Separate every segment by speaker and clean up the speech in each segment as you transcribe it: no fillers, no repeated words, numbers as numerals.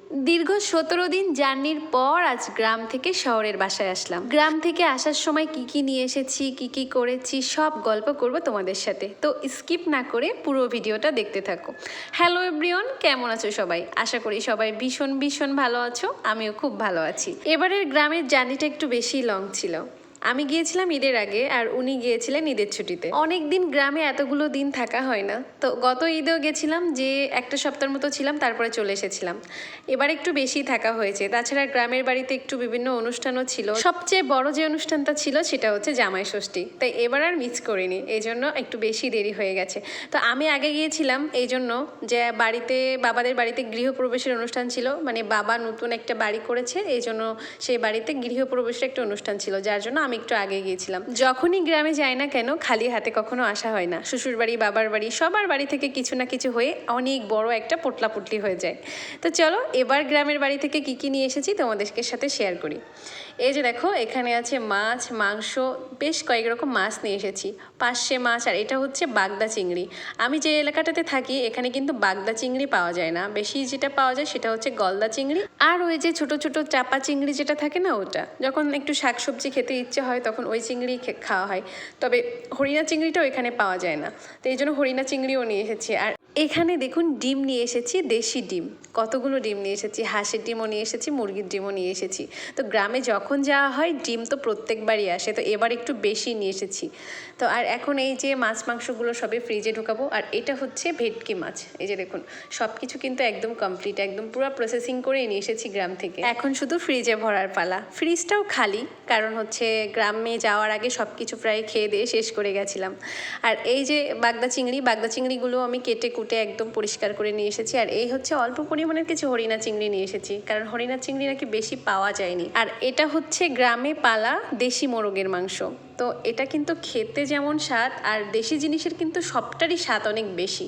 Speaker 1: দীর্ঘ 17 দিন জার্নির পর আজ গ্রাম থেকে শহরের বাসায় আসলাম। গ্রাম থেকে আসার সময় কি কি নিয়ে এসেছি, কি কি করেছি, সব গল্প করব তোমাদের সাথে। তো স্কিপ না করে পুরো ভিডিওটা দেখতে থাকো। হ্যালো এভরিওয়ান, কেমন আছো সবাই? আশা করি সবাই ভীষণ ভীষণ ভালো আছো। আমিও খুব ভালো আছি। এবারের গ্রামের জার্নিটা একটু বেশি লং ছিল। আমি গিয়েছিলাম ঈদের আগে আর উনি গিয়েছিলেন ঈদের ছুটিতে। অনেক দিন গ্রামে এতগুলো দিন থাকা হয় না, তো গত ঈদেও গেছিলাম, যে একটা সপ্তাহের মতো ছিলাম, তারপরে চলে এসেছিলাম। এবার একটু বেশি থাকা হয়েছে। তাছাড়া গ্রামের বাড়িতে একটু বিভিন্ন অনুষ্ঠানও ছিল। সবচেয়ে বড় যে অনুষ্ঠানটা ছিল সেটা হচ্ছে জামাই ষষ্ঠী, তাই এবার আর মিস করিনি, এই জন্য একটু বেশি দেরি হয়ে গেছে। তো আমি আগে গিয়েছিলাম এই জন্য যে বাড়িতে, বাবাদের বাড়িতে গৃহপ্রবেশের অনুষ্ঠান ছিল, মানে বাবা নতুন একটা বাড়ি করেছে, এই জন্য সেই বাড়িতে গৃহপ্রবেশের একটা অনুষ্ঠান ছিল, যার জন্য আমি একটু আগে গিয়েছিলাম। যখনই গ্রামে যাই না কেন, খালি হাতে কখনো আসা হয় না। শ্বশুর বাড়ি, বাবার বাড়ি, সবার বাড়ি থেকে কিছু না কিছু হয়ে অনেক বড় একটা পোটলাপুটলি হয়ে যায়। তো চলো এবার গ্রামের বাড়ি থেকে কি কি নিয়ে এসেছি তোমাদেরকে সাথে শেয়ার করি। এই যে দেখো, এখানে আছে মাছ, মাংস, বেশ কয়েক রকম মাছ নিয়ে এসেছি। পার্শে মাছ, আর এটা হচ্ছে বাগদা চিংড়ি। আমি যে এলাকাটাতে থাকি এখানে কিন্তু বাগদা চিংড়ি পাওয়া যায় না, বেশি যেটা পাওয়া যায় সেটা হচ্ছে গলদা চিংড়ি। আর ওই যে ছোট ছোট চাপা চিংড়ি যেটা থাকে না, ওটা যখন একটু শাকসবজি খেতে ইচ্ছে হয় তখন ওই চিংড়ি খাওয়া হয়। তবে হরিণা চিংড়িটাও এখানে পাওয়া যায় না, তো এই জন্য হরিণা চিংড়িও নিয়ে এসেছি। আর এখানে দেখুন ডিম নিয়ে এসেছি, দেশি ডিম। কতগুলো ডিম নিয়ে এসেছি, হাঁসের ডিমও নিয়ে এসেছি, মুরগির ডিমও নিয়ে এসেছি। তো গ্রামে যখন যাওয়া হয় ডিম তো প্রত্যেকবারই আসে, তো এবার একটু বেশি নিয়ে এসেছি। তো আর এখন এই যে মাছ মাংসগুলো সবই ফ্রিজে ঢুকাবো। আর এটা হচ্ছে ভেটকি মাছ। এই যে দেখুন, সব কিছু কিন্তু একদম কমপ্লিট, একদম পুরো প্রসেসিং করে নিয়ে এসেছি গ্রাম থেকে। এখন শুধু ফ্রিজে ভরার পালা। ফ্রিজটাও খালি, কারণ হচ্ছে গ্রামে যাওয়ার আগে সব কিছু প্রায় খেয়ে দিয়ে শেষ করে গেছিলাম। আর এই যে বাগদা চিংড়িগুলো আমি কেটে কুটে একদম পরিষ্কার করে নিয়ে এসেছি। আর এই হচ্ছে অল্প পরিমাণের কিছু হরিণা চিংড়ি নিয়ে এসেছি, কারণ হরিণা চিংড়ি নাকি বেশি পাওয়া যায়নি। আর এটা হচ্ছে গ্রামে পালা দেশি মোরগের মাংস। তো এটা কিন্তু খেতে যেমন স্বাদ, আর দেশি জিনিসের কিন্তু সবটারই স্বাদ অনেক বেশি।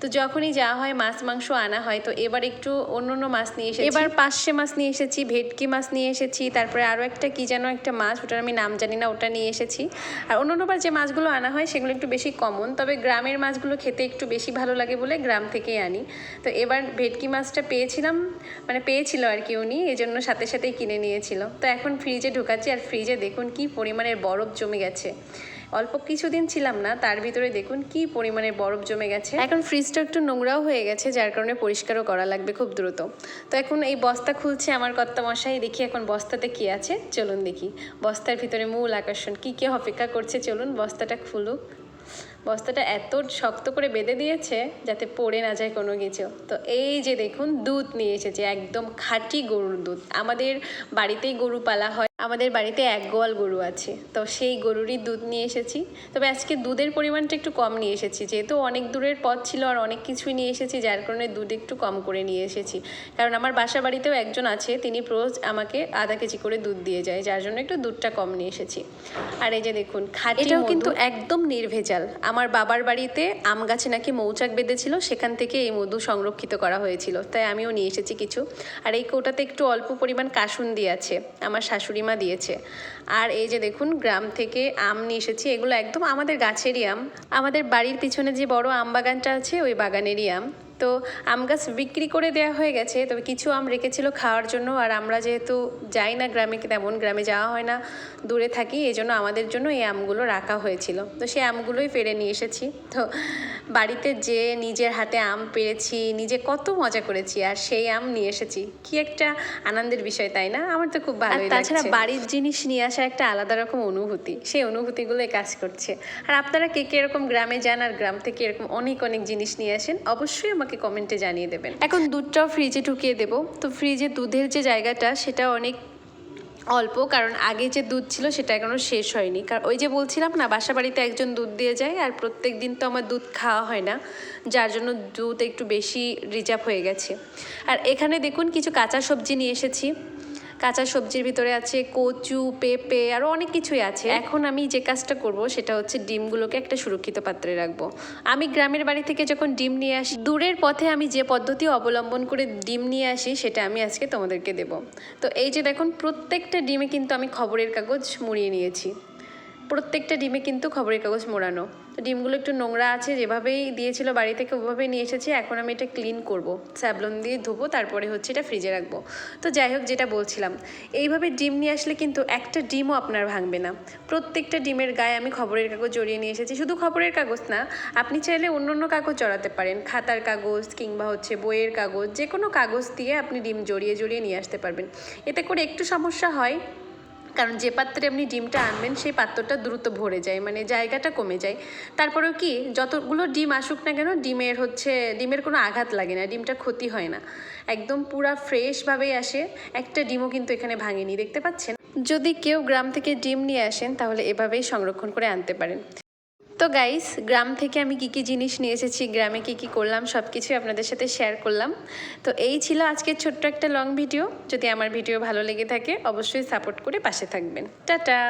Speaker 1: তো যখনই যাওয়া হয় মাছ মাংস আনা হয়, তো এবার একটু অন্য অন্য মাছ নিয়ে এসেছি। এবার পার্শে মাছ নিয়ে এসেছি, ভেটকি মাছ নিয়ে এসেছি, তারপরে আরও একটা কি যেন একটা মাছ, ওটার আমি নাম জানি না, ওটা নিয়ে এসেছি। আর অন্যবার যে মাছগুলো আনা হয় সেগুলো একটু বেশি কমন, তবে গ্রামের মাছগুলো খেতে একটু বেশি ভালো লাগে বলে গ্রাম থেকেই আনি। তো এবার ভেটকি মাছটা পেয়েছিলাম, মানে পেয়েছিল আর কি উনি, এই জন্য সাথে সাথেই কিনে নিয়েছিল। তো এখন ফ্রিজে ঢোকাচ্ছি। আর ফ্রিজে দেখুন কি পরিমাণের বরফ জমে গেছে। অল্প কিছুদিন ছিলাম না, তার ভিতরে দেখুন কি পরিমাণে বরফ জমে গেছে। এখন ফ্রিজটা একটু নোংরাও হয়ে গেছে, যার কারণে পরিষ্কারও করা লাগবে খুব দ্রুত। তো এখন এই বস্তা খুলছে আমার কর্তামশাই। দেখি এখন বস্তাতে কি আছে, চলুন দেখি। বস্তার ভিতরে মূল আকর্ষণ কি কি অপেক্ষা করছে, চলুন বস্তাটা খুলুক। বস্তাটা এত শক্ত করে বেঁধে দিয়েছে যাতে পড়ে না যায় কোনো কিছু। তো এই যে দেখুন, দুধ নিয়ে এসেছে, একদম খাঁটি গরুর দুধ। আমাদের বাড়িতেই গরু পালা হয়, আমাদের বাড়িতে এক গোয়াল গরু আছে, তো সেই গরুরই দুধ নিয়ে এসেছি। তবে আজকে দুধের পরিমাণটা একটু কম নিয়ে এসেছি, যেহেতু অনেক দূরের পথ ছিল আর অনেক কিছুই নিয়ে এসেছি, যার কারণে দুধ একটু কম করে নিয়ে এসেছি। কারণ আমার বাসা বাড়িতেও একজন আছে, তিনি রোজ আমাকে আধা কেজি করে দুধ দিয়ে যায়, যার জন্য একটু দুধটা কম নিয়ে এসেছি। আর এই যে দেখুন খাঁটি, এটাও কিন্তু একদম নির্ভেজাল। আমার বাবার বাড়িতে আম গাছে নাকি মৌচাক বেঁধেছিল, সেখান থেকে এই মধু সংরক্ষিত করা হয়েছিল, তাই আমিও নিয়ে এসেছি কিছু। আর এই কৌটাতে একটু অল্প পরিমাণ কাসুন্দি আছে, আমার শাশুড়ি মা দিয়েছে। আর এই যে দেখুন গ্রাম থেকে আম নিয়ে এসেছি, এগুলো একদম আমাদের গাছেরই আম। আমাদের বাড়ির পিছনে যে বড় আম বাগানটা আছে ওই বাগানেরই আম। তো আম গাছ বিক্রি করে দেওয়া হয়ে গেছে, তবে কিছু আম রেখেছিল খাওয়ার জন্য। আর আমরা যেহেতু যাই না গ্রামে, তেমন গ্রামে যাওয়া হয় না, দূরে থাকি, এই জন্য আমাদের জন্য এই আমগুলো রাখা হয়েছিল। তো সেই আমগুলোই ফেরে নিয়ে এসেছি। তো বাড়িতে যে নিজের হাতে আম পেড়েছি, নিজে কত মজা করেছি, আর সেই আম নিয়ে এসেছি, কি একটা আনন্দের বিষয় তাই না? আমার তো খুব ভালোই লাগছে। তাছাড়া বাড়ির জিনিস নিয়ে আসা একটা আলাদা রকম অনুভূতি, সেই অনুভূতিগুলোই কাজ করছে। আর আপনারা কে কে এরকম গ্রামে যান আর গ্রাম থেকে এরকম অনেক অনেক জিনিস নিয়ে আসেন, অবশ্যই আমাকে কমেন্টে জানিয়ে দেবেন। এখন দুধটাও ফ্রিজে ঢুকিয়ে দেবো। তো ফ্রিজে দুধের যে জায়গাটা সেটা অনেক অল্প, কারণ আগে যে দুধ ছিল সেটা এখনও শেষ হয়নি। কারণ ওই যে বলছিলাম না, বাসা বাড়িতে একজন দুধ দিয়ে যায়, আর প্রত্যেক দিন তো আমার দুধ খাওয়া হয় না, যার জন্য দুধ একটু বেশি রিজার্ভ হয়ে গেছে। আর এখানে দেখুন কিছু কাঁচা সবজি নিয়ে এসেছি। কাঁচা সবজির ভিতরে আছে কচু, পেঁপে, আরও অনেক কিছুই আছে। এখন আমি যে কাজটা করব সেটা হচ্ছে ডিমগুলোকে একটা সুরক্ষিত পাত্রে রাখবো। আমি গ্রামের বাড়ি থেকে যখন ডিম নিয়ে আসি, দূরের পথে আমি যে পদ্ধতি অবলম্বন করে ডিম নিয়ে আসি সেটা আমি আজকে তোমাদেরকে দেব। তো এই যে দেখুন, প্রত্যেকটা ডিমে কিন্তু আমি খবরের কাগজ মুড়িয়ে নিয়েছি, প্রত্যেকটা ডিমে কিন্তু খবরের কাগজ মোড়ানো। তো ডিমগুলো একটু নোংরা আছে, যেভাবেই দিয়েছিল বাড়ি থেকে ওভাবেই নিয়ে এসেছি। এখন আমি এটা ক্লিন করব, স্যাভলন দিয়ে ধুবো, তারপরে হচ্ছে এটা ফ্রিজে রাখবো। তো যাই হোক, যেটা বলছিলাম, এইভাবে ডিম নিয়ে আসলে কিন্তু একটা ডিমও আপনার ভাঙবে না। প্রত্যেকটা ডিমের গায়ে আমি খবরের কাগজ জড়িয়ে নিয়ে এসেছি। শুধু খবরের কাগজ না, আপনি চাইলে অন্য অন্য কাগজ জড়াতে পারেন, খাতার কাগজ কিংবা হচ্ছে বইয়ের কাগজ, যে কোনো কাগজ দিয়ে আপনি ডিম জড়িয়ে জড়িয়ে নিয়ে আসতে পারবেন। এতে করে একটু সমস্যা হয়, কারণ যে পাত্রে আপনি ডিমটা আনবেন সেই পাত্রটা দ্রুত ভরে যায়, মানে জায়গাটা কমে যায়। তারপরেও কি, যতগুলো ডিম আসুক না কেন, ডিমের কোনো আঘাত লাগে না, ডিমটা ক্ষতি হয় না, একদম পুরা ফ্রেশভাবেই আসে। একটা ডিমও কিন্তু এখানে ভাঙেনি, দেখতে পাচ্ছেন। যদি কেউ গ্রাম থেকে ডিম নিয়ে আসেন তাহলে এভাবেই সংরক্ষণ করে আনতে পারেন। তো গাইস, গ্রাম থেকে আমি কী কী জিনিস নিয়ে এসেছি, গ্রামে কী কী করলাম, সব কিছুই আপনাদের সাথে শেয়ার করলাম। তো এই ছিল আজকের ছোট্ট একটা লং ভিডিও। যদি আমার ভিডিও ভালো লেগে থাকে অবশ্যই সাপোর্ট করে পাশে থাকবেন। টাটা।